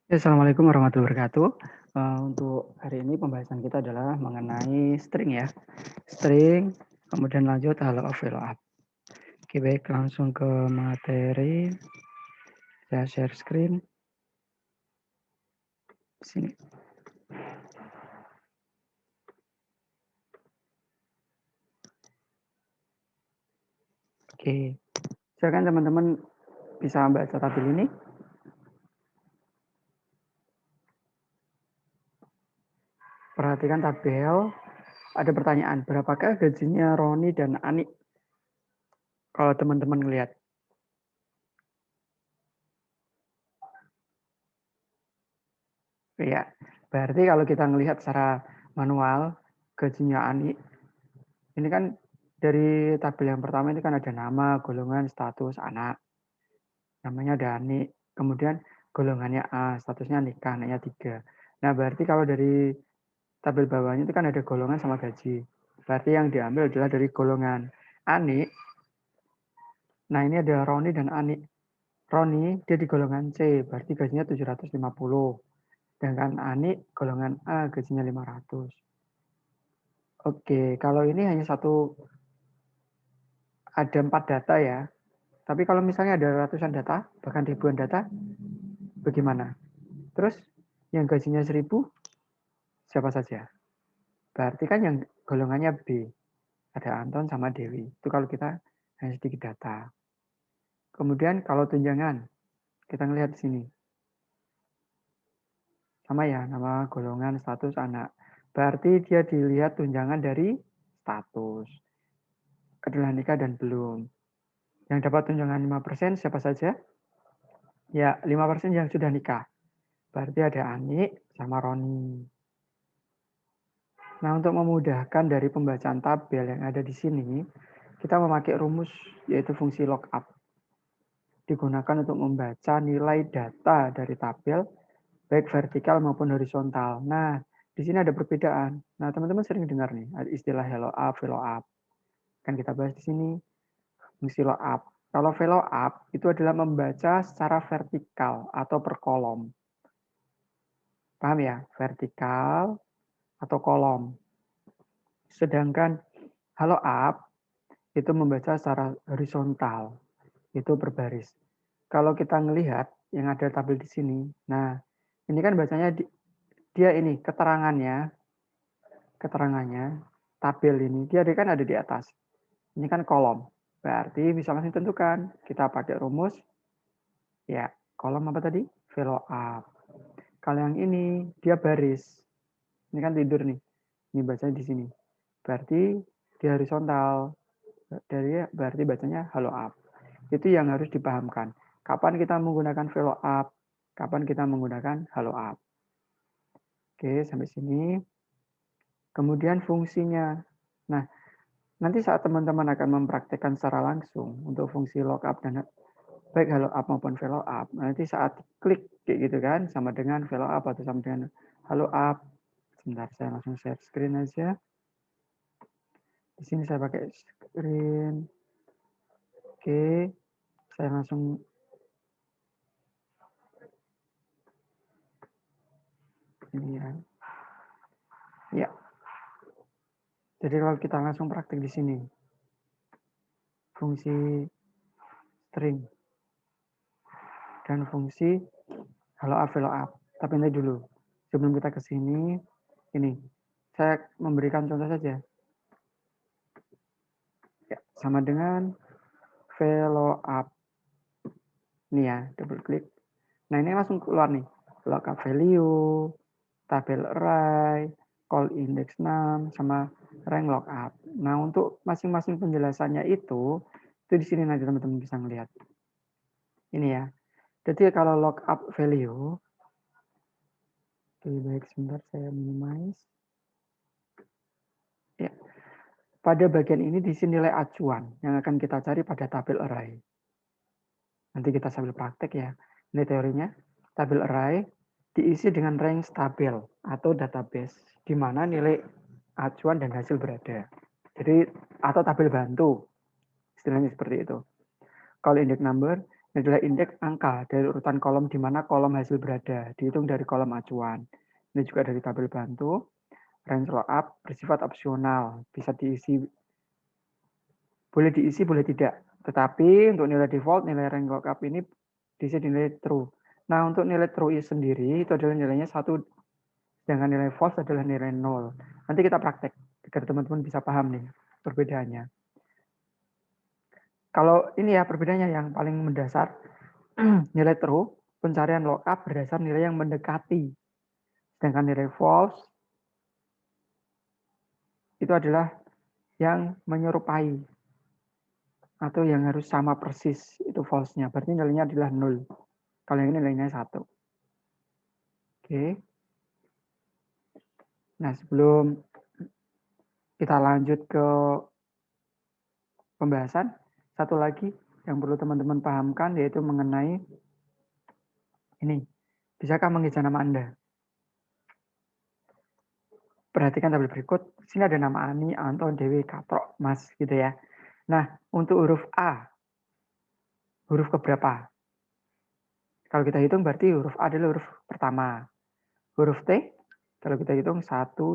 Ya, assalamualaikum warahmatullahi wabarakatuh. Untuk hari ini pembahasan kita adalah mengenai string ya. String, kemudian lanjut halo follow up. Oke, baik, langsung ke materi. Saya share screen. Sini. Oke, silakan teman-teman bisa baca tabel ini. Perhatikan tabel. Ada pertanyaan, berapakah gajinya Roni dan Ani? Kalau teman-teman ngelihat. Ya, berarti kalau kita ngelihat secara manual, gajinya Ani, ini kan dari tabel yang pertama ini kan ada nama, golongan, status, anak. Namanya ada Ani. Kemudian golongannya A, statusnya nikah, anaknya 3. Nah, berarti kalau dari tabel bawahnya itu kan ada golongan sama gaji. Berarti yang diambil adalah dari golongan Ani. Nah, ini ada Roni dan Ani. Roni dia di golongan C, berarti gajinya 750. Sedangkan Ani golongan A gajinya 500. Oke, kalau ini hanya ada 4 data ya. Tapi kalau misalnya ada ratusan data, bahkan ribuan data, bagaimana? Terus yang gajinya 1000 siapa saja? Berarti kan yang golongannya B. Ada Anton sama Dewi. Itu kalau kita hanya sedikit data. Kemudian kalau tunjangan, kita ngelihat di sini. Sama ya, nama, golongan, status, anak. Berarti dia dilihat tunjangan dari status. Adalah nikah dan belum. Yang dapat tunjangan 5% siapa saja? Ya, 5% yang sudah nikah. Berarti ada Ani sama Roni. Nah, untuk memudahkan dari pembacaan tabel yang ada di sini, kita memakai rumus yaitu fungsi lookup. Digunakan untuk membaca nilai data dari tabel, baik vertikal maupun horizontal. Nah, di sini ada perbedaan. Nah, teman-teman sering dengar nih, istilah hello up, follow up. Kan kita bahas di sini, fungsi lookup. Kalau follow up, itu adalah membaca secara vertikal atau per kolom. Paham ya? Vertikal atau kolom. Sedangkan follow up itu membaca secara horizontal, itu berbaris. Kalau kita ngelihat yang ada tabel di sini, nah ini kan bacanya dia ini keterangannya tabel ini dia kan ada di atas. Ini kan kolom, berarti bisa langsung tentukan. Kita pakai rumus, ya kolom apa tadi? Follow up. Kalau yang ini dia baris, ini kan tidur nih, ini bacanya di sini. Berarti di horizontal, berarti bacanya follow up. Itu yang harus dipahamkan. Kapan kita menggunakan follow up, kapan kita menggunakan follow up. Oke, sampai sini. Kemudian fungsinya. Nah, nanti saat teman-teman akan mempraktekkan secara langsung untuk fungsi lookup dan baik follow up maupun follow up, nanti saat klik kayak gitu kan, sama dengan follow up atau sama dengan follow up. Sebentar, saya langsung share screen aja. Di sini saya pakai screen. Oke, saya langsung ini ya. Ya, jadi kalau kita langsung praktik di sini, fungsi string dan fungsi follow up. Tapi nanti dulu, sebelum kita ke sini, ini saya memberikan contoh saja. Ya, sama dengan follow up. Ini ya, double klik. Nah, ini langsung keluar nih. Lookup value, tabel array, call index 6, sama rank lookup. Nah, untuk masing-masing penjelasannya itu di sini nanti teman-teman bisa melihat. Ini ya. Jadi kalau lookup value, oke, baik, sebentar saya minimize. Ya. Pada bagian ini diisi nilai acuan yang akan kita cari pada tabel array. Nanti kita sambil praktek ya. Ini teorinya. Tabel array diisi dengan range tabel atau database, di mana nilai acuan dan hasil berada. Jadi, atau tabel bantu. Istilahnya seperti itu. Call index number Ini adalah indeks angka dari urutan kolom di mana kolom hasil berada, dihitung dari kolom acuan. Ini juga dari tabel bantu. Range lookup bersifat opsional, bisa diisi, boleh diisi, boleh tidak. Tetapi untuk nilai default, nilai range lookup ini diisi nilai true. Nah, untuk nilai true sendiri itu adalah nilainya 1, sedangkan nilai false adalah nilai 0. Nanti kita praktek agar teman-teman bisa paham nih perbedaannya. Kalau ini ya perbedaannya yang paling mendasar, nilai true, pencarian lookup berdasar nilai yang mendekati. Sedangkan nilai false itu adalah yang menyerupai atau yang harus sama persis, itu false-nya. Berarti nilainya adalah 0. Kalau yang ini nilainya 1. Oke. Nah, sebelum kita lanjut ke pembahasan, satu lagi yang perlu teman-teman pahamkan yaitu mengenai ini. Bisakah mengeja nama Anda? Perhatikan tabel berikut. Sini ada nama Ani, Anton, Dewi, Katrok, Mas gitu ya. Nah, untuk huruf A, huruf keberapa? Kalau kita hitung berarti huruf A adalah huruf pertama. Huruf T, kalau kita hitung 1,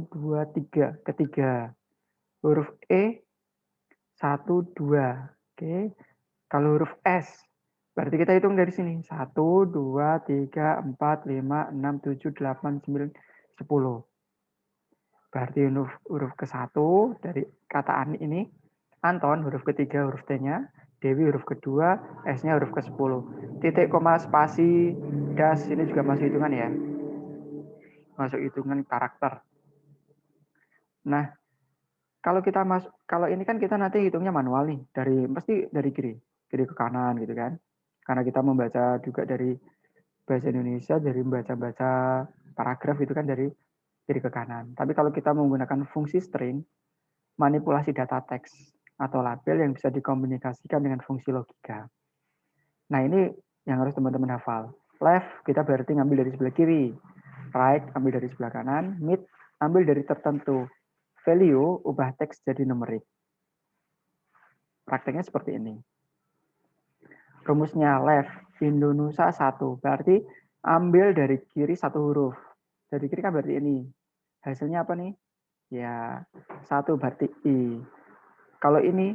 2, 3, ketiga. Huruf E, 1, 2. Oke. Kalau huruf S, berarti kita hitung dari sini. 1, 2, 3, 4, 5, 6, 7, 8, 9, 10. Berarti huruf ke-1 dari kata Ani ini, Anton huruf ketiga huruf T-nya, Dewi huruf kedua, S-nya huruf ke-10. Titik, koma, spasi, das, ini juga masuk hitungan ya. Masuk hitungan karakter. Nah, kalau kita kalau ini kan kita nanti hitungnya manual nih, pasti dari kiri ke kanan gitu kan. Karena kita membaca juga dari bahasa Indonesia, dari membaca paragraf itu kan dari kiri ke kanan. Tapi kalau kita menggunakan fungsi string, manipulasi data teks atau label yang bisa dikomunikasikan dengan fungsi logika. Nah, ini yang harus teman-teman hafal. Left, kita berarti ngambil dari sebelah kiri. Right, ambil dari sebelah kanan. Mid, ambil dari tertentu. Value, ubah teks jadi numerik. Prakteknya seperti ini. Rumusnya left, Indonesia 1. Berarti ambil dari kiri satu huruf. Dari kiri kan berarti ini. Hasilnya apa nih? Ya, 1 berarti I. Kalau ini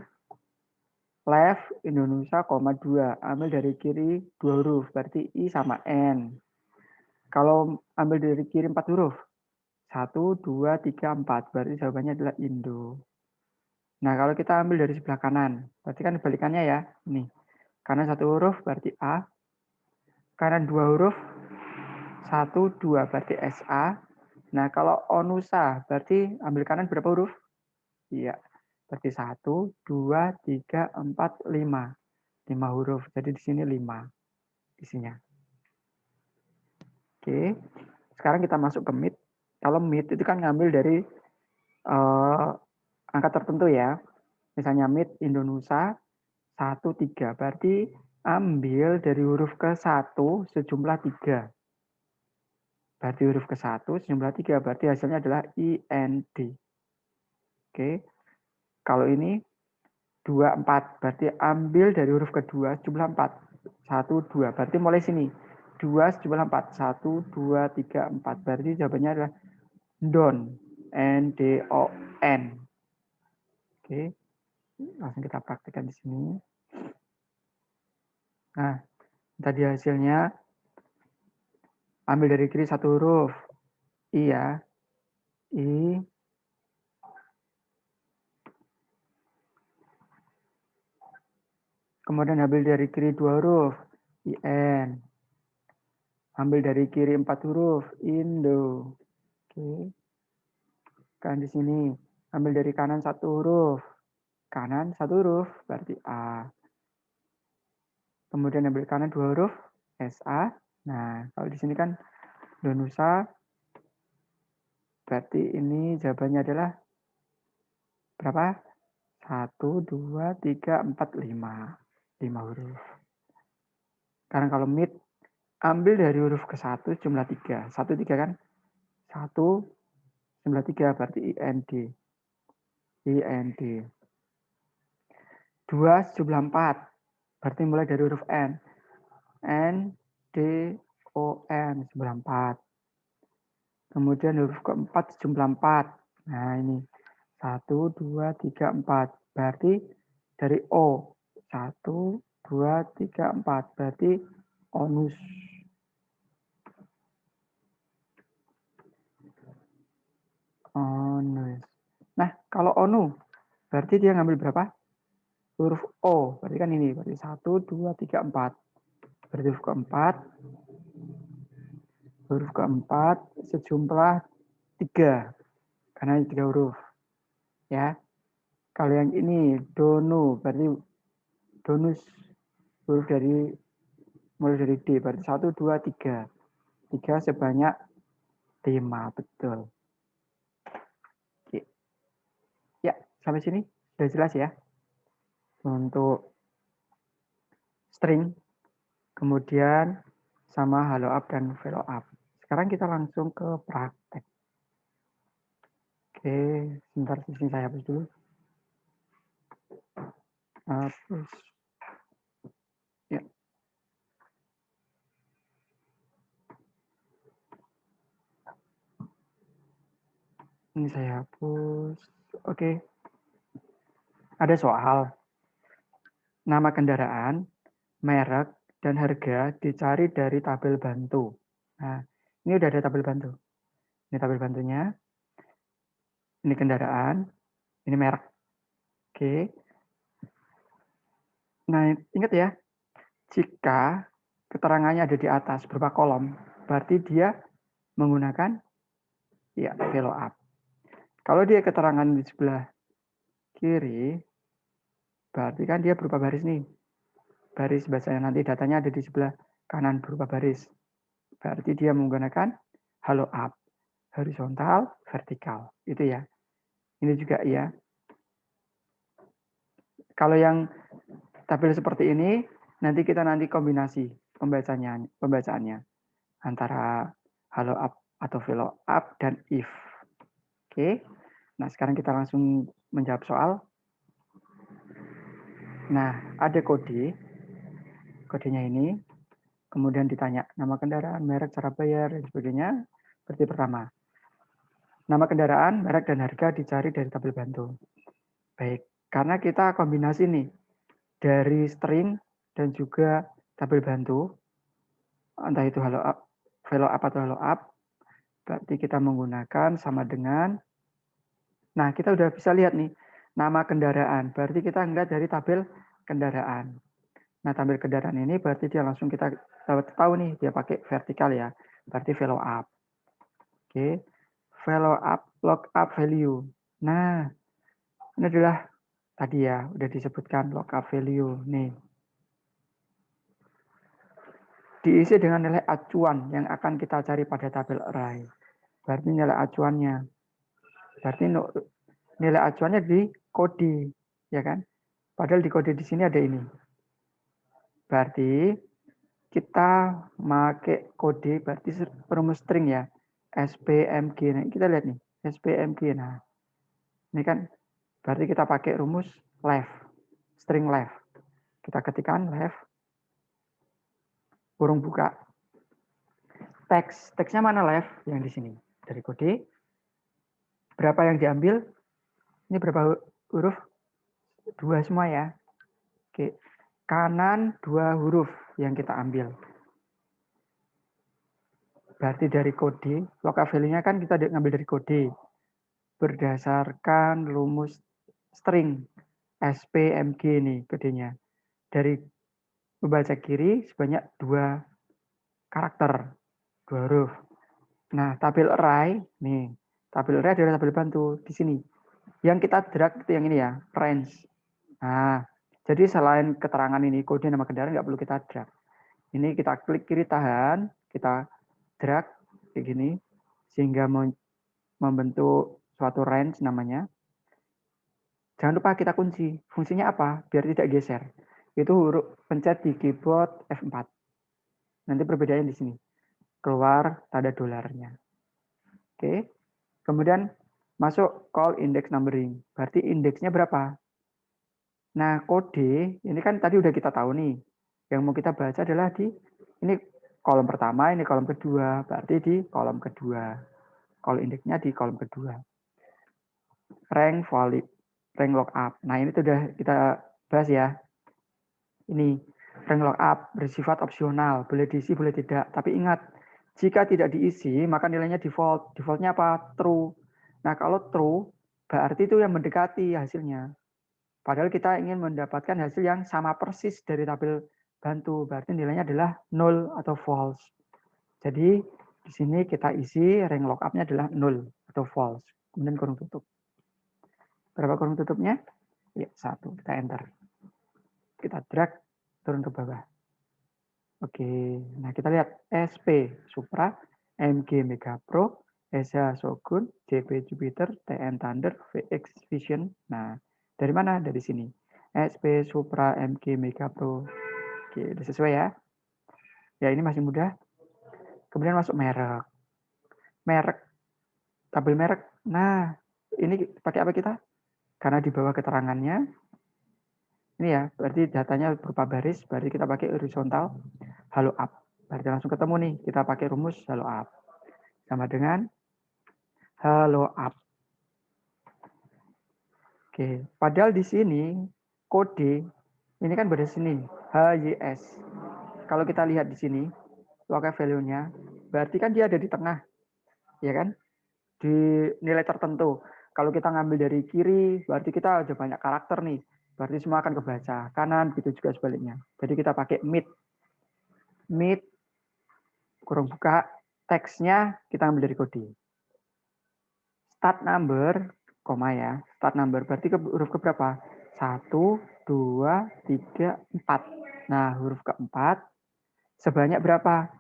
left Indonesia, 2. Ambil dari kiri 2 huruf, berarti I sama N. Kalau ambil dari kiri 4 huruf, 1, 2, 3, 4. Berarti jawabannya adalah Indo. Nah, kalau kita ambil dari sebelah kanan, berarti kan kebalikannya ya. Nih, kanan 1 huruf berarti A. Kanan 2 huruf, 1, 2 berarti SA. Nah, kalau Onusa berarti ambil kanan berapa huruf? Iya, berarti 1, 2, 3, 4, 5. 5 huruf, jadi di sini 5 isinya. Oke, sekarang kita masuk ke mid. Kalau mid itu kan ngambil dari angka tertentu ya. Misalnya mid Indonesia 1, 3. Berarti ambil dari huruf ke-1 sejumlah 3. Berarti huruf ke-1 sejumlah 3. Berarti hasilnya adalah IND. Oke. Kalau ini 2, 4. Berarti ambil dari huruf kedua sejumlah 4. 1, 2. Berarti mulai sini. 2 sejumlah 4. 1, 2, 3, 4. Berarti jawabannya adalah DON. N-D-O-N. Oke. Langsung kita praktikkan di sini. Nah, tadi hasilnya ambil dari kiri satu huruf. I ya. I. Kemudian ambil dari kiri 2 huruf. IN. Ambil dari kiri 4 huruf. Indo. Oke. Kan di sini. Ambil dari kanan 1 huruf. Kanan 1 huruf. Berarti A. Kemudian ambil kanan 2 huruf. SA. Nah, kalau di sini kan Donusa. Berarti ini jawabannya adalah berapa? 1, 2, 3, 4, 5. 5 huruf. Karena kalau mid, ambil dari huruf ke-1 jumlah 3. 1, 3 kan? 1 jumlah 3 berarti IND. IND. 2 jumlah 4. Berarti mulai dari huruf N. N, D, O, N, 94. Kemudian huruf keempat sejumlah 4. Nah, ini 1, 2, 3, 4. Berarti dari O. 1, 2, 3, 4. Berarti onus. Onus. Nah, kalau onu, berarti dia ngambil berapa? Huruf O. Berarti kan ini. Berarti 1, 2, 3, 4. Berarti huruf keempat sejumlah 3. Karena ini 3 huruf. Ya. Kalau yang ini, donu, berarti donus. Huruf dari mulai dari D, berarti 1, 2, 3. 3 sebanyak 5, betul. Oke. Ya, sampai sini sudah jelas ya. Untuk string, kemudian sama hello up dan follow up. Sekarang kita langsung ke praktek. Oke, sebentar di sini saya hapus dulu. Hapus. Ya. Ini saya hapus. Oke. Ada soal. Nama kendaraan, merek, dan harga dicari dari tabel bantu. Nah, ini udah ada tabel bantu. Ini tabel bantunya. Ini kendaraan, ini merek. Oke. Nah, ingat ya, jika keterangannya ada di atas berupa kolom, berarti dia menggunakan ya follow up. Kalau dia keterangan di sebelah kiri, berarti kan dia berupa baris nih. Baris bahasanya nanti datanya ada di sebelah kanan berupa baris. Berarti dia menggunakan follow up. Horizontal, vertikal. Itu ya. Ini juga ya. Kalau yang tabel seperti ini, nanti kita kombinasi pembacaannya antara follow up atau follow up dan if. Oke. Nah, sekarang kita langsung menjawab soal. Nah, ada kode. Kodenya ini. Kemudian ditanya nama kendaraan, merek, cara bayar, dan sebagainya. Seperti pertama. Nama kendaraan, merek, dan harga dicari dari tabel bantu. Baik, karena kita kombinasi nih. Dari string dan juga tabel bantu. Entah itu follow up atau hello up. Berarti kita menggunakan sama dengan. Nah, kita udah bisa lihat nih. Nama kendaraan. Berarti kita ngeliat dari tabel kendaraan. Nah, tabel kendaraan ini berarti dia langsung kita tahu nih. Dia pakai vertikal ya. Berarti follow up. Oke. Follow up, lock up value. Nah, ini adalah tadi ya. Udah disebutkan lock up value. Nih. Diisi dengan nilai acuan yang akan kita cari pada tabel array. Berarti nilai acuannya. Berarti nilai acuannya di kode. Ya kan? Padahal di kode di sini ada ini. Berarti kita pakai kode berarti perumus string ya. SPMG. Nah, kita lihat nih. SPMG. Nah, ini kan berarti kita pakai rumus left. String left. Kita ketikkan left. Kurung buka. Teksnya mana left? Yang di sini. Dari kode. Berapa yang diambil? Ini berapa huruf? 2 semua ya. Oke. Kanan 2 huruf yang kita ambil. Berarti dari kode, local value-nya kan kita ngambil dari kode. Berdasarkan rumus string SPMG nih kodenya. Dari membaca kiri sebanyak 2 karakter, 2 huruf. Nah, tabel array, nih. Tabel array adalah tabel bantu di sini. Yang kita drag itu yang ini ya, range. Nah, jadi selain keterangan ini, kode nama kendaraan nggak perlu kita drag. Ini kita klik kiri tahan, kita drag kayak gini, sehingga membentuk suatu range namanya. Jangan lupa kita kunci. Fungsinya apa? Biar tidak geser. Itu huruf pencet di keyboard F4. Nanti perbedaannya di sini. Keluar tanda dolarnya. Oke. Kemudian masuk call index numbering. Berarti indeksnya berapa? Nah, kode ini kan tadi udah kita tahu nih. Yang mau kita baca adalah di Ini kolom pertama, ini kolom kedua, berarti di kolom kedua. Kalau indeksnya di kolom kedua. Rank valid, rank lookup. Nah, ini sudah kita bahas ya. Ini rank lookup bersifat opsional, boleh diisi, boleh tidak. Tapi ingat, jika tidak diisi, maka nilainya default. Defaultnya apa? True. Nah, kalau true, berarti itu yang mendekati hasilnya. Padahal kita ingin mendapatkan hasil yang sama persis dari tabel bantu. Berarti nilainya adalah 0 atau false. Jadi di sini kita isi rank lookup-nya adalah 0 atau false. Kemudian kurung tutup. Berapa kurung tutupnya? Ya, 1. Kita enter. Kita drag turun ke bawah. Oke, nah kita lihat SP Supra, MG Mega Pro, SH Shogun, JP Jupiter, TN Thunder, VX Vision. Nah, dari mana? Dari sini. SP Supra, MG Mega Pro. Oke, udah sesuai ya. Ya, ini masih mudah. Kemudian masuk merek. Merek, tabel merek. Nah, ini pakai apa kita? Karena di bawah keterangannya, ini ya, berarti datanya berupa baris, berarti kita pakai horizontal, halo up. Berarti langsung ketemu nih, kita pakai rumus halo up. Sama dengan halo up. Oke, padahal di sini kode ini kan pada sini HYS. Kalau kita lihat di sini local value-nya, berarti kan dia ada di tengah, ya kan? Di nilai tertentu. Kalau kita ngambil dari kiri, berarti kita ada banyak karakter nih. Berarti semua akan kebaca. Kanan, gitu juga sebaliknya. Jadi kita pakai mid. Mid, kurung buka, teksnya kita ambil dari kode. Start number, koma ya. Start number, berarti huruf keberapa? 1, 2, 3, 4. Nah, huruf keempat, sebanyak berapa?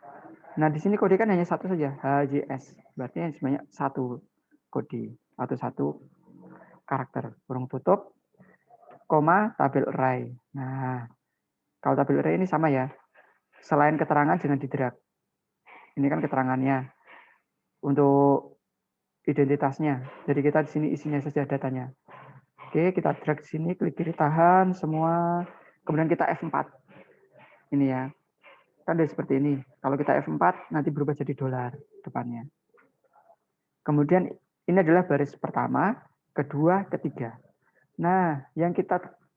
Nah, di sini kode kan hanya satu saja, HJS. Berarti sebanyak satu kode atau satu karakter. Kurung tutup, koma, tabel array. Nah, kalau tabel array ini sama ya. Selain keterangan jangan di-drag. Ini kan keterangannya. Untuk identitasnya. Jadi kita di sini isinya saja datanya. Oke, kita drag di sini, klik kiri tahan semua. Kemudian kita F4. Ini ya. Kan udah seperti ini. Kalau kita F4 nanti berubah jadi dolar depannya. Kemudian ini adalah baris pertama, kedua, ketiga. Nah, yang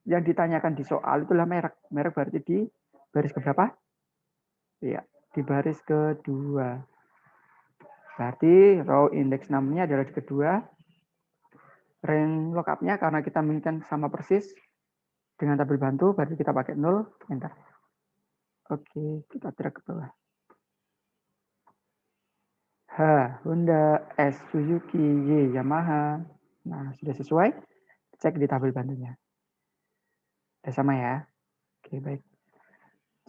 ditanyakan di soal itulah merek. Merek berarti di baris keberapa? Iya, di baris kedua. Berarti row index namanya adalah di kedua. Rank lookup-nya karena kita menginginkan sama persis dengan tabel bantu, berarti kita pakai 0, enter. Oke, kita drag ke bawah. H, Honda, S, Suzuki, Y, Yamaha. Nah, sudah sesuai. Cek di tabel bantunya. Sudah sama ya? Oke, baik.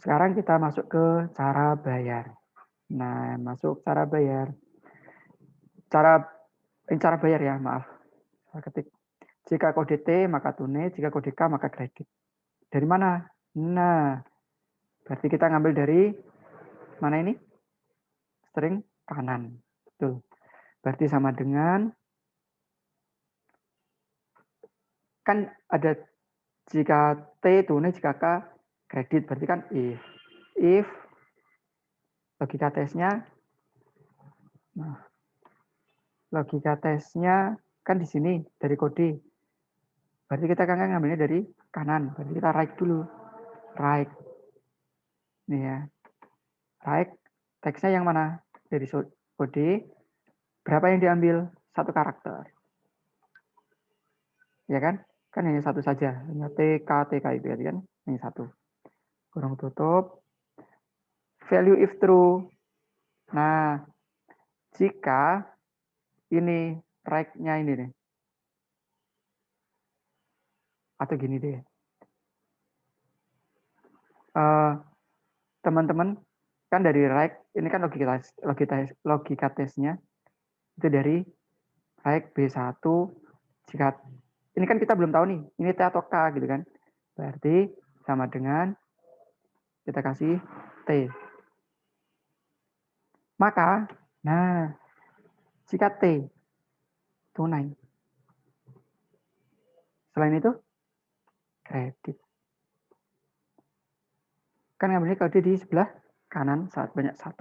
Sekarang kita masuk ke cara bayar. Nah, masuk cara bayar. Cara bayar ya, maaf. Saya ketik. Jika kode T, maka tunai. Jika kode K, maka kredit. Dari mana? Nah, berarti kita ngambil dari mana ini? String kanan. Betul. Berarti sama dengan, kan ada jika T tunai, jika K kredit. Berarti kan if logika tesnya, nah, logika tesnya kan di sini dari kode. Berarti kita kan ngambilnya dari kanan. Berarti kita right dulu. Right. Nih ya. Right. Teksnya yang mana? Dari kode. Berapa yang diambil? Satu karakter. Ya kan? Kan hanya satu saja. Hanya TK itu ya kan? Hanya satu. Kurung tutup. Value if true. Nah, jika ini right-nya ini nih. Atau gini deh. Teman-teman, kan dari right, ini kan logika tesnya. Itu dari right B1. Jika ini kan kita belum tahu nih, ini T atau K gitu kan. Berarti sama dengan kita kasih T. Maka, nah, jika T tunai. Selain itu, kredit. Kan ngambilnya kode di sebelah kanan saat banyak 1.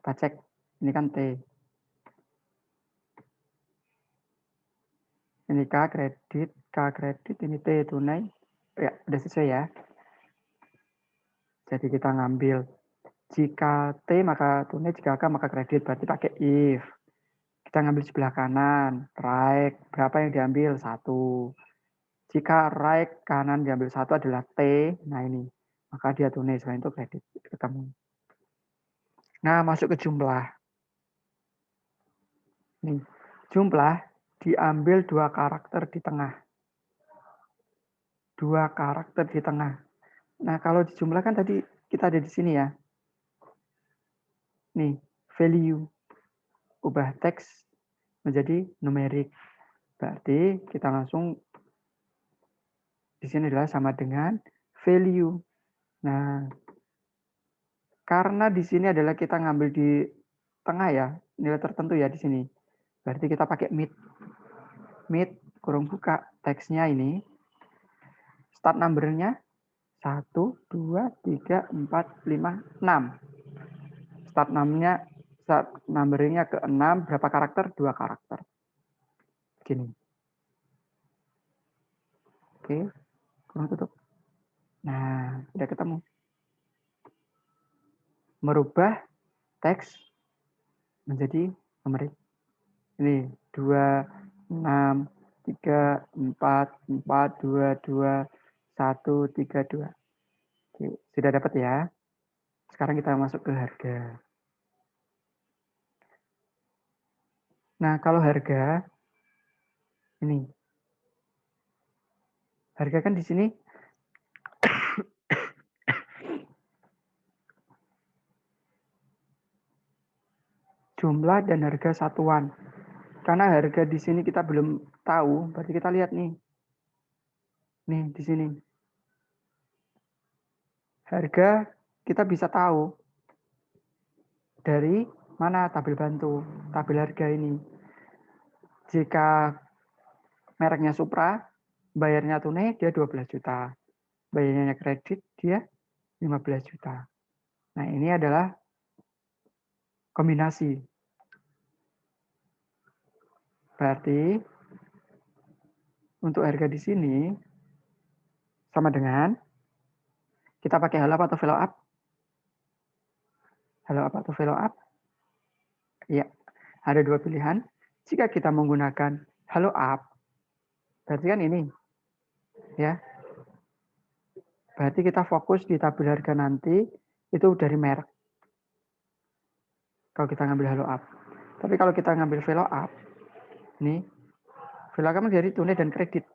Kita cek, ini kan T. Ini K kredit, ini T tunai. Ya, udah sesuai ya. Jadi kita ngambil jika T maka tunai, jika K maka kredit, berarti pakai if. Kita ngambil sebelah kanan, right, berapa yang diambil? 1. Jika right kanan diambil 1 adalah T, nah ini, maka dia tunai, selain itu kredit, ketemu. Nah, masuk ke jumlah. Nih, jumlah diambil 2 karakter di tengah. 2 karakter di tengah. Nah, kalau di jumlah kan tadi kita ada di sini ya. Nih, value. Ubah teks menjadi numerik. Berarti kita langsung di sini adalah sama dengan value. Nah, karena di sini adalah kita ngambil di tengah ya, nilai tertentu ya di sini. Berarti kita pakai mid. Mid kurung buka teksnya ini. Start number-nya 1, 2, 3, 4, 5, 6. Start number-nya ke 6, berapa karakter? 2 karakter. Gini. Oke, kurang tutup. Nah, udah ketemu. Merubah teks menjadi numerik. Ini 2, 6, 3, 4, 4, 2, 2, 1, 3, 2. Oke, sudah dapat ya. Sekarang kita masuk ke harga. Nah, kalau harga, ini. Harga kan di sini jumlah dan harga satuan. Karena harga di sini kita belum tahu, berarti kita lihat nih. Nih, di sini. Harga kita bisa tahu dari mana tabel bantu, tabel harga ini. Jika mereknya Supra, bayarnya tunai dia 12 juta. Bayarnya kredit dia 15 juta. Nah, ini adalah kombinasi. Berarti untuk harga di sini sama dengan kita pakai hello up atau follow up? Hello up atau follow up? Ya, ada 2 pilihan. Jika kita menggunakan hello up, berarti kan ini. Ya. Berarti kita fokus di tabel harga nanti itu dari merek. Kalau kita ngambil hello up. Tapi kalau kita ngambil follow up, ini follow up dari tunai dan kredit.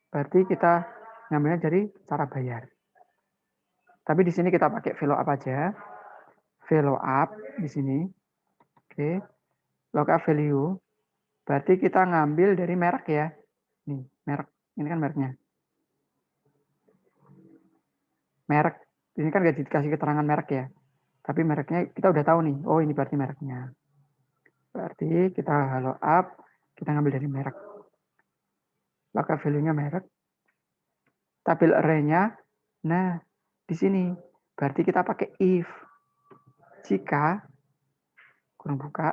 Berarti kita ngambilnya dari cara bayar. Tapi di sini kita pakai follow up aja. Follow up di sini. Oke. Lookup value. Berarti kita ngambil dari merek ya. Nih, merek. Ini kan mereknya. Merek. Ini kan nggak dikasih keterangan merek ya. Tapi mereknya kita udah tahu nih. Oh, ini berarti mereknya. Berarti kita hello up, kita ngambil dari merek. Lookup value-nya merek. Tabel array-nya, nah di sini. Berarti kita pakai if. Jika, kurang buka,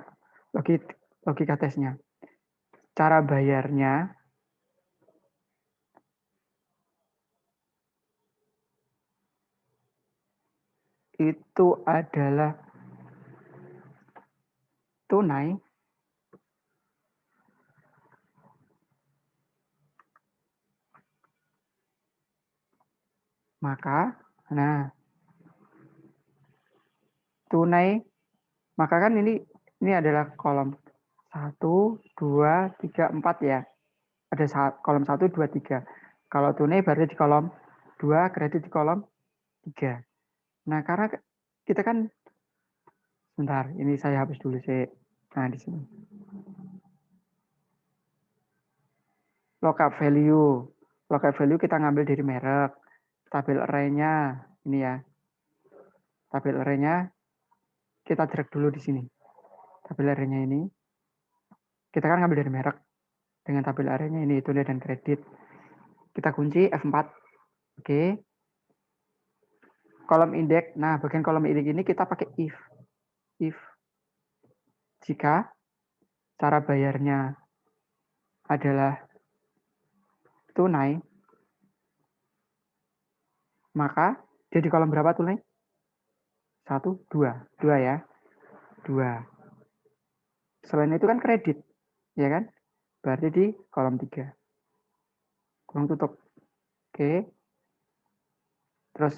logika tesnya. Cara bayarnya, itu adalah tunai, maka, nah, tunai, maka kan ini adalah kolom 1, 2, 3, 4 ya. Ada kolom 1, 2, 3. Kalau tunai berarti di kolom 2, kredit di kolom 3. Nah, karena kita kan, sebentar, ini saya hapus dulu sih. Nah, di sini. Lookup value. Lookup value kita ngambil dari merek. Tabel array-nya, ini ya. Tabel array-nya kita drag dulu di sini. Tabel array-nya ini. Kita kan ngambil dari merek. Dengan tabel array-nya ini, tunai dan kredit. Kita kunci F4. Oke. kolom indeks. Nah, bagian kolom indeks ini kita pakai if. If jika cara bayarnya adalah tunai, maka dia di kolom berapa tunai? 1, 2. 2 ya. 2. Selain itu kan kredit, ya kan? Berarti di kolom 3. Kurang tutup. Oke. Terus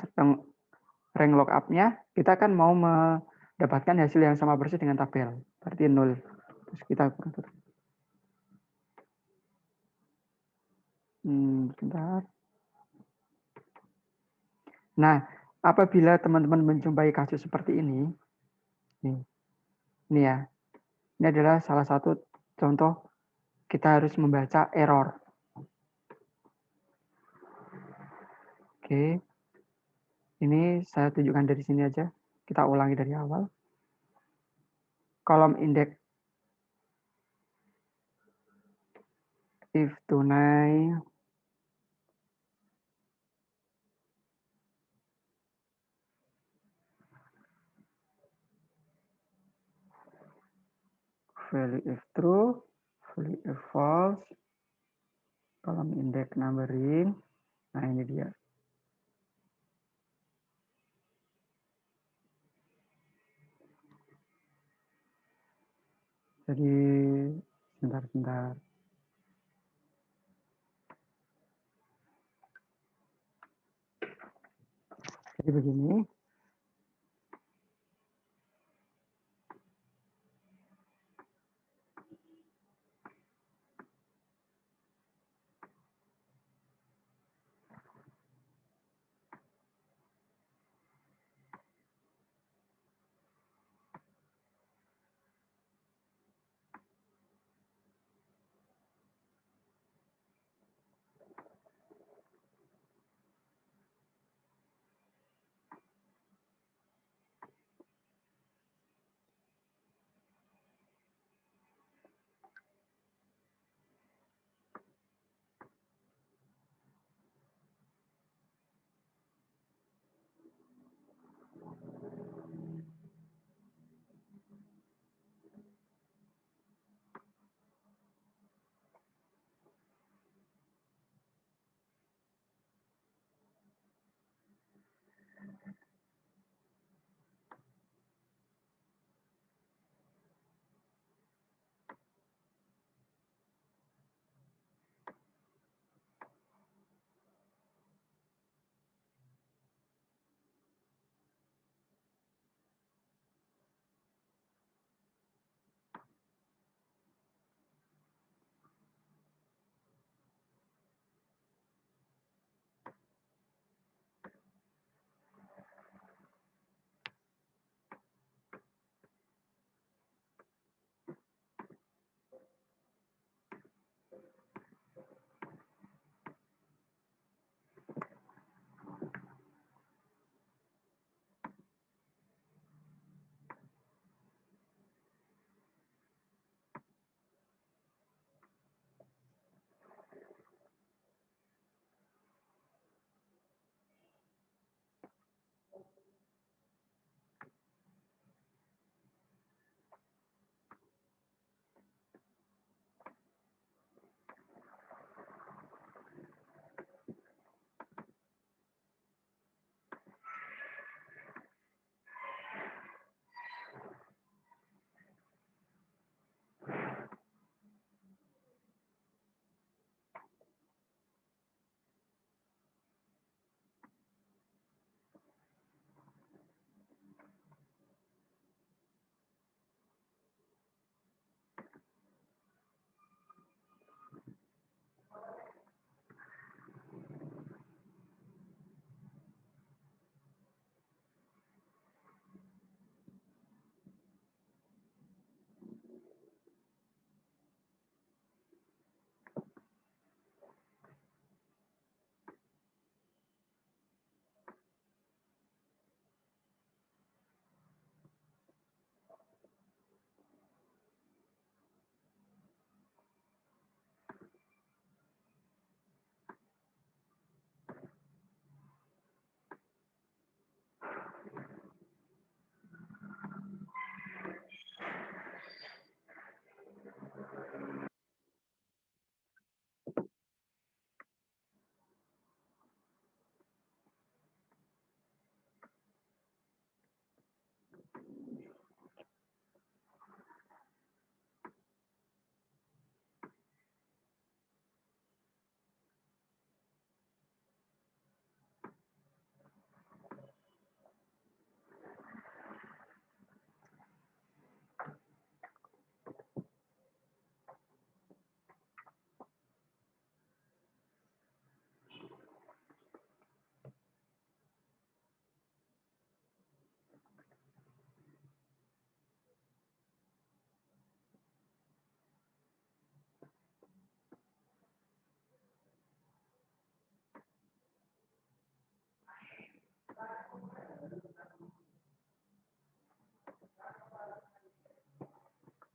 rank lookup-nya, kita kan mau mendapatkan hasil yang sama persis dengan tabel. Berarti 0. Terus kita kurang tutup. Bentar. Nah, apabila teman-teman menjumpai kasus seperti ini ya, ini adalah salah satu contoh kita harus membaca error. Oke, ini saya tunjukkan dari sini aja. Kita ulangi dari awal. Kolom indeks if tunai value if true, value if false, kolom indeks numbering. Nah, ini dia. Jadi sebentar. Jadi begini.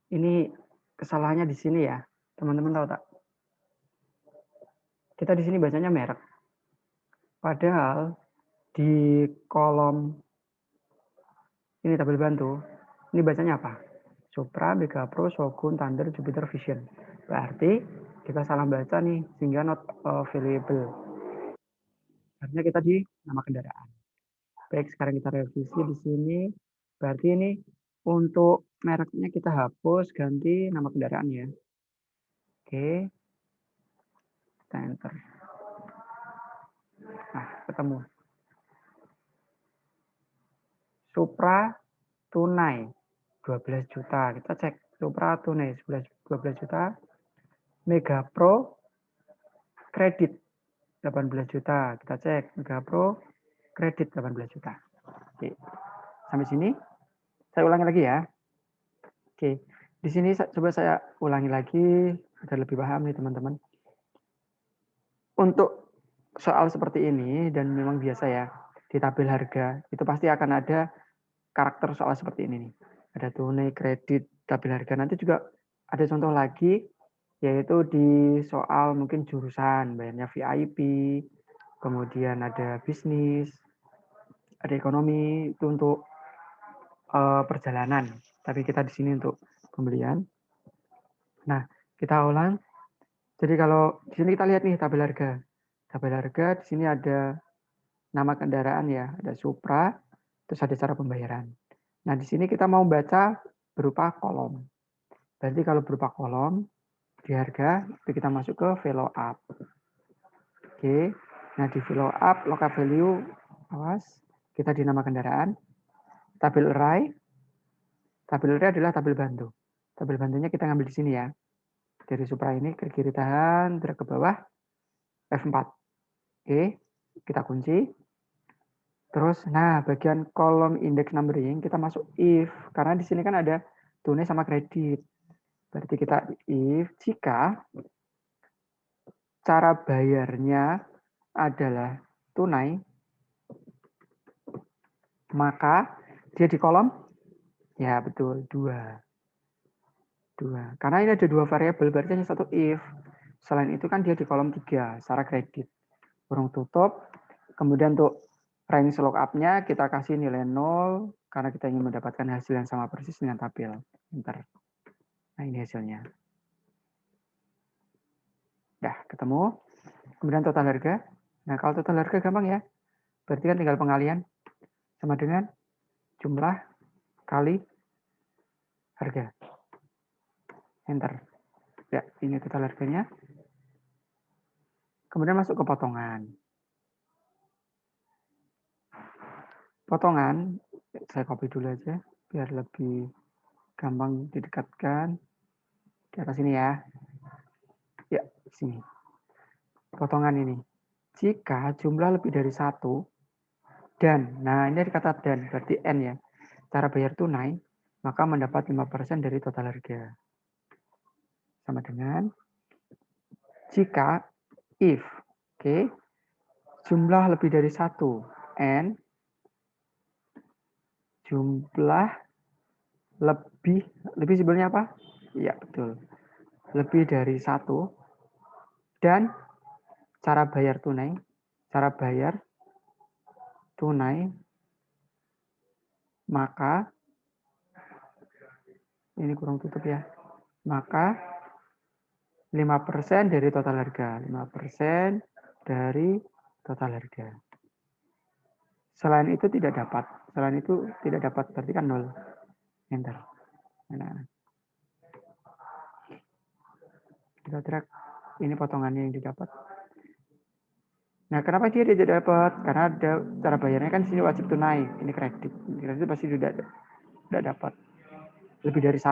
Ini kesalahannya di sini ya, teman-teman tahu tak? Kita di sini bacanya merek. Padahal di kolom ini tabel bantu, ini bacanya apa? Supra, Mega Pro, Shogun, Thunder, Jupiter, Vision. Berarti kita salah baca nih, sehingga not available. Artinya kita di nama kendaraan. Baik, sekarang kita revisi di sini. Berarti ini untuk mereknya kita hapus, ganti nama kendaraan ya. Oke, kita enter. Nah, ketemu. Supra tunai 12 juta. Kita cek Supra tunai 12 juta. Mega Pro kredit 18 juta. Kita cek Mega Pro kredit 18 juta. Oke. Sampai sini saya ulangi lagi ya. Oke. Di sini coba saya ulangi lagi agar lebih paham nih teman-teman. Untuk soal seperti ini dan memang biasa ya di tabel harga itu pasti akan ada karakter soal seperti ini nih. Ada tunai, kredit, tabel harga. Nanti juga ada contoh lagi yaitu di soal mungkin jurusan, bayarnya VIP, kemudian ada bisnis, ada ekonomi itu untuk perjalanan. Tapi kita di sini untuk pembelian. Nah, kita ulang. Jadi kalau di sini kita lihat nih tabel harga. Tabel harga di sini ada nama kendaraan ya, ada Supra, terus ada cara pembayaran. Nah, di sini kita mau baca berupa kolom. Berarti kalau berupa kolom, di harga, itu kita masuk ke follow up. Oke, nah di follow up, local value, awas, kita di nama kendaraan. Tabel array adalah tabel bantu. Tabel bantunya kita ngambil di sini ya. Dari Supra ini ke kiri tahan, drag ke bawah, F4. Oke, kita kunci. Terus, nah bagian kolom index numbering kita masuk if, karena di sini kan ada tunai sama kredit. Berarti kita if jika cara bayarnya adalah tunai, maka dia di kolom, ya betul, 2. Karena ini ada 2 variabel, berarti hanya satu if. Selain itu kan dia di kolom 3, secara kredit. Kurung tutup, kemudian untuk range lookup-nya kita kasih nilai 0, karena kita ingin mendapatkan hasil yang sama persis dengan tabel. Enter. Nah, ini hasilnya. Dah, ketemu. Kemudian total harga. Nah, kalau total harga gampang ya. Berarti kan tinggal pengalian sama dengan jumlah kali harga. Enter. Ya, ini total harganya. Kemudian masuk ke potongan. Potongan, saya copy dulu aja, biar lebih gampang didekatkan. Di atas sini ya. Ya, sini. Potongan ini. Jika jumlah lebih dari 1, dan, nah ini ada kata dan, berarti N ya. Cara bayar tunai, maka mendapat 5% dari total harga. Sama dengan jika if, oke, jumlah lebih dari 1, N, jumlah lebih sebenarnya apa? Iya, betul. Lebih dari 1, dan cara bayar tunai, maka, ini kurang tutup ya, maka 5% dari total harga. 5% dari total harga. Selain itu tidak dapat. Selain itu tidak dapat, berarti kan 0. Enter. Nah, kita drag. Ini potongannya yang didapat. Nah, kenapa dia tidak dapat? Karena ada cara bayarnya kan sini wajib tunai. Ini kredit. Kredit pasti tidak dapat. Lebih dari 1.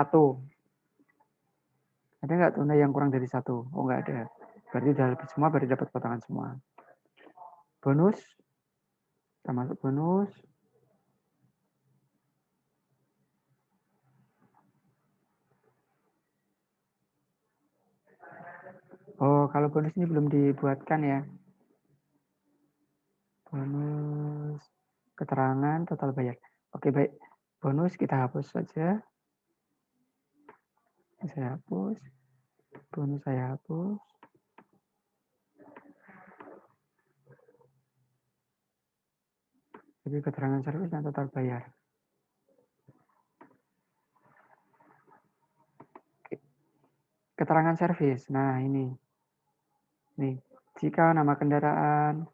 Ada nggak tunai yang kurang dari 1? Oh, nggak ada. Berarti udah lebih semua, baru dapat potongan semua. Bonus. Kita masuk bonus. Oh, kalau bonus ini belum dibuatkan ya. Bonus keterangan total bayar. Oke, baik. Bonus kita hapus saja. Saya hapus, bonus saya hapus. Jadi keterangan servis dan total bayar. Keterangan servis. Nah, ini. Nih, jika nama kendaraan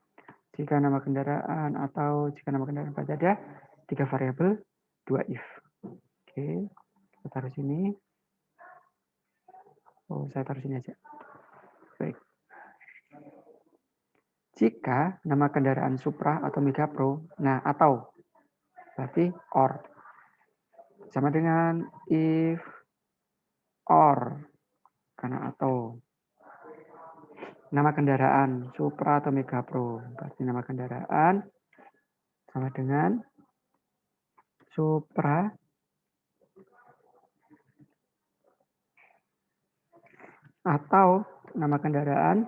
atau jika nama kendaraan pada ada 3 variabel, 2 if. Oke, kita taruh sini. Oh, saya taruh sini aja. Baik. Jika nama kendaraan Supra atau Mega Pro, nah atau berarti or. Sama dengan if or karena atau. Nama kendaraan Supra atau Mega Pro, berarti nama kendaraan sama dengan Supra atau nama kendaraan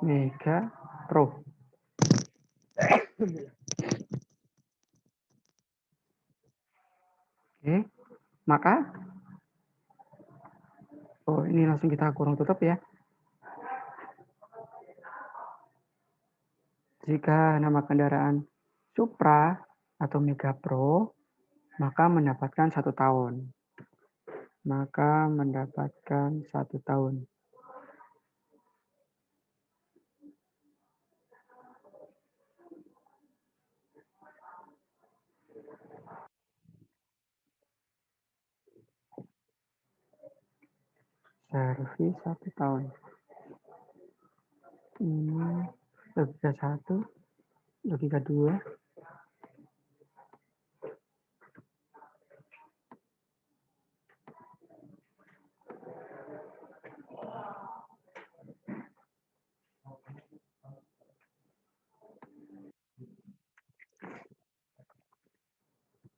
Mega Pro. Oke, maka ini langsung kita kurung tutup ya. Jika nama kendaraan Supra atau Mega Pro, maka mendapatkan 1 tahun. Maka mendapatkan 1 tahun. Servis 1 tahun. Ini logika 1, logika 2.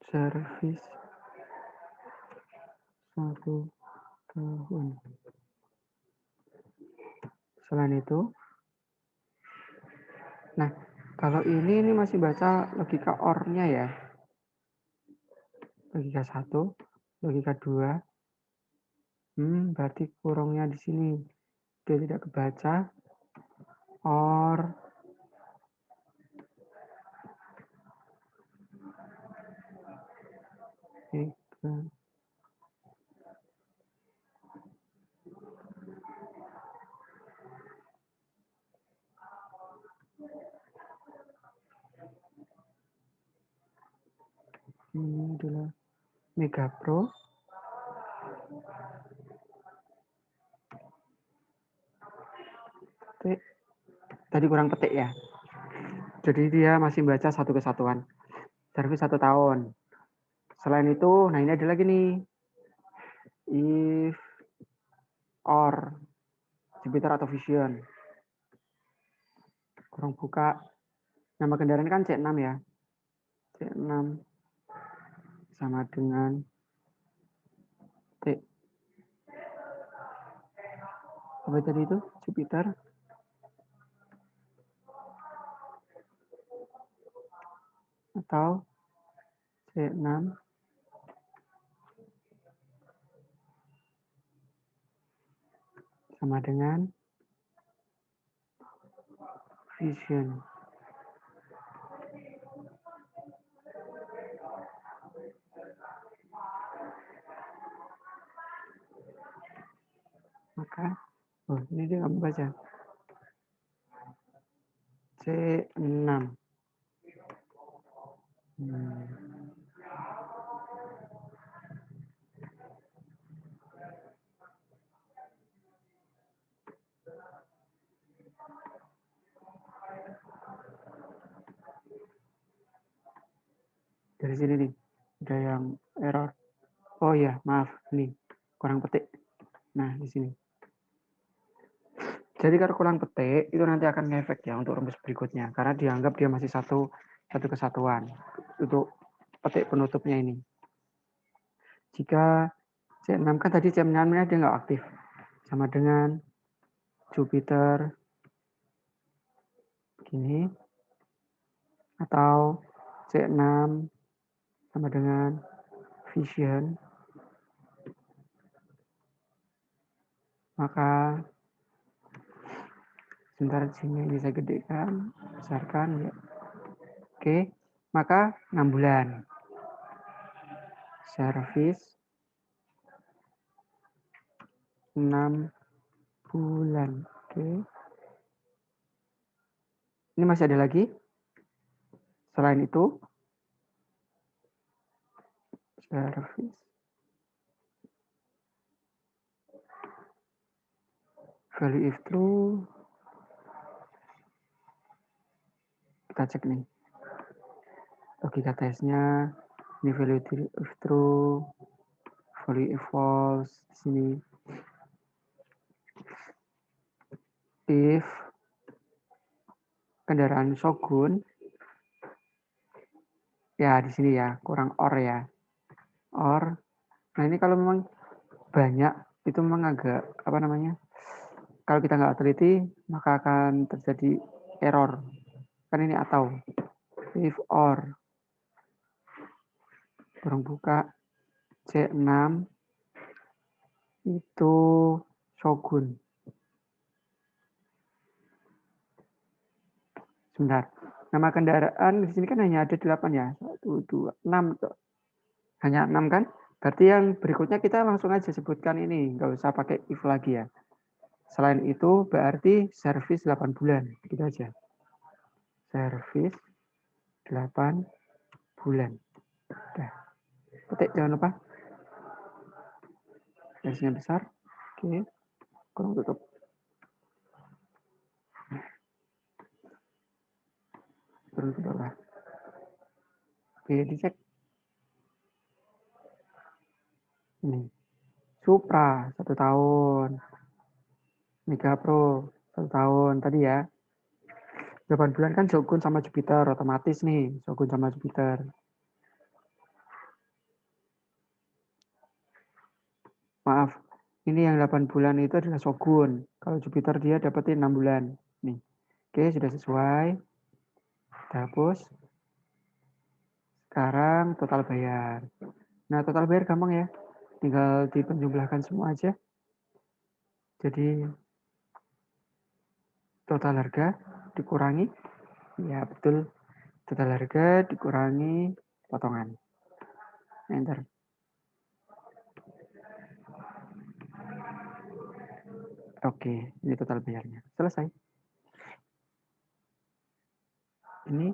Servis 1 tahun. Selain itu, nah kalau ini masih baca logika or-nya ya. Logika 1, logika 2. Berarti kurungnya di sini. Dia tidak kebaca. Or ini adalah Mega Pro. Tadi kurang petik ya. Jadi dia masih baca satu kesatuan. Servis 1 tahun. Selain itu, nah ini ada lagi nih. If or Jupiter atau Vision. Kurang buka. Nama kendaraan kan C6 ya. C6 sama dengan T. Apa tadi itu? Jupiter. Atau C6 sama dengan Vision. Maka, ini dia nggak baca. C6. Dari sini nih, ada yang error. Oh iya, maaf, nih kurang petik. Nah, di sini. Jadi kalau kurang petik, itu nanti akan ngefek ya untuk rumus berikutnya. Karena dianggap dia masih satu kesatuan. Untuk petik penutupnya ini. Jika C6 kan tadi C6 dia nggak aktif. Sama dengan Jupiter. Gini. Atau C6 sama dengan Vision. Maka sebentar sini bisa gedekan, besarkan ya. Oke, maka 6 bulan. Service 6 bulan. Oke. Ini masih ada lagi. Selain itu, service value if true. Kita cek nih. Logika tesnya. Ini value if true. Value if false. Di sini. If kendaraan Shogun. Ya, di sini ya. Kurang or ya. Or. Nah, ini kalau memang banyak, itu memang agak, apa namanya, kalau kita nggak teliti, maka akan terjadi error. Kan ini atau. If or. Kurang buka. C6 itu Shogun. Sebentar. Nama kendaraan di sini kan hanya ada 8 ya. 1, 2, 6. Hanya 6 kan? Berarti yang berikutnya kita langsung aja sebutkan ini. Nggak usah pakai if lagi ya. Selain itu berarti service 8 bulan. Gitu aja. Service 8 bulan. Udah. Petik jangan lupa. Garisnya besar. Oke. Kurang tutup. Turun ke bawah. Oke, dicek. Ini. Supra 1 tahun. Mega Pro 1 tahun tadi ya. 8 bulan kan Shogun sama Jupiter otomatis nih. Shogun sama Jupiter. Maaf, ini yang 8 bulan itu adalah Shogun. Kalau Jupiter dia dapetin 6 bulan. Nih. Oke, sudah sesuai. Kita hapus. Sekarang total bayar. Nah, total bayar gampang ya. Tinggal dipenjumlahkan semua aja. Jadi total harga dikurangi. Ya, betul. Total harga dikurangi potongan. Enter. Oke, ini total bayarnya. Selesai. Ini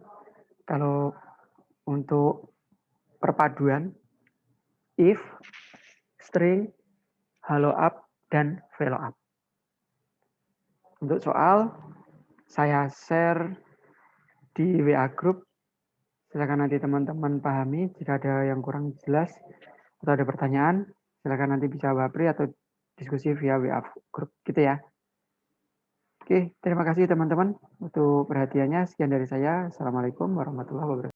kalau untuk perpaduan if, string, halo up, dan velo up. Untuk soal, saya share di WA group. Silakan nanti teman-teman pahami. Jika ada yang kurang jelas atau ada pertanyaan, silakan nanti bisa wapri atau diskusi via WA group gitu ya. Oke, terima kasih teman-teman untuk perhatiannya. Sekian dari saya. Assalamualaikum warahmatullahi wabarakatuh.